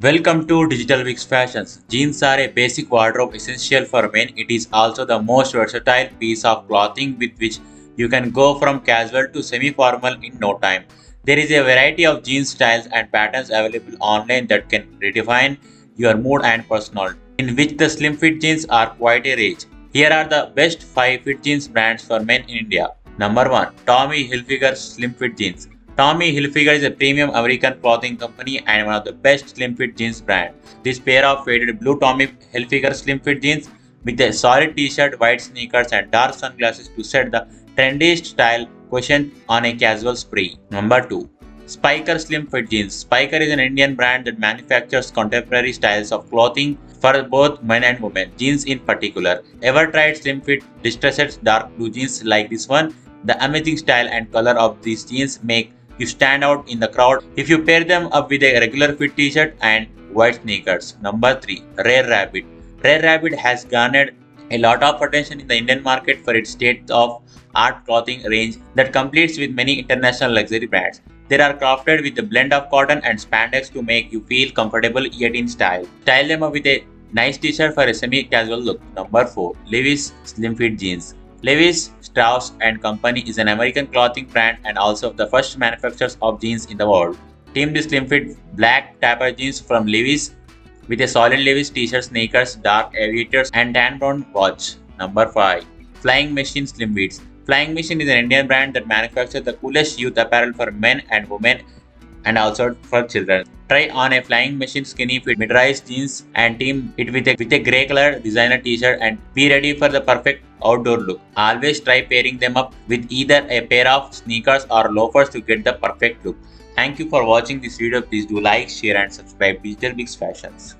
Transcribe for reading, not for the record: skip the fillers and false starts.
Welcome to DigitalBix Fashions. Jeans are a basic wardrobe essential for men. It is also the most versatile piece of clothing with which you can go from casual to semi-formal in no time. There is a variety of jeans styles and patterns available online that can redefine your mood and personality, in which the slim fit jeans are quite a range. Here are the best 5 fit jeans brands for men in India. Number 1. Tommy Hilfiger Slim Fit Jeans. Tommy Hilfiger is a premium American clothing company and one of the best slim fit jeans brand. This pair of faded blue Tommy Hilfiger slim fit jeans with a solid t-shirt, white sneakers and dark sunglasses to set the trendiest style quotient on a casual spree. Number 2. Spiker Slim Fit Jeans. Spiker is an Indian brand that manufactures contemporary styles of clothing for both men and women, jeans in particular. Ever tried slim fit distressed dark blue jeans like this one? The amazing style and color of these jeans make you stand out in the crowd if you pair them up with a regular fit t-shirt and white sneakers. Number 3. Rare Rabbit. Rare Rabbit has garnered a lot of attention in the Indian market for its state-of-art clothing range that competes with many international luxury brands. They are crafted with a blend of cotton and spandex to make you feel comfortable yet in style. Style them up with a nice t-shirt for a semi-casual look. Number 4. Levi's Slim Fit Jeans. Levi's Strauss and Company is an American clothing brand and also the first manufacturers of jeans in the world. Team the slim fit black taper jeans from Levi's with a solid Levi's t-shirt, sneakers, dark aviators and tan brown watch. Number 5. Flying Machine Slim Fits. Flying Machine is an Indian brand that manufactures the coolest youth apparel for men and women and also for children. Try on a Flying Machine skinny fit mid-rise jeans and team it with a grey color designer t-shirt and be ready for the perfect outdoor look. Always try pairing them up with either a pair of sneakers or loafers to get the perfect look. Thank you for watching this video. Please do like, share and subscribe DigitalBix Fashions.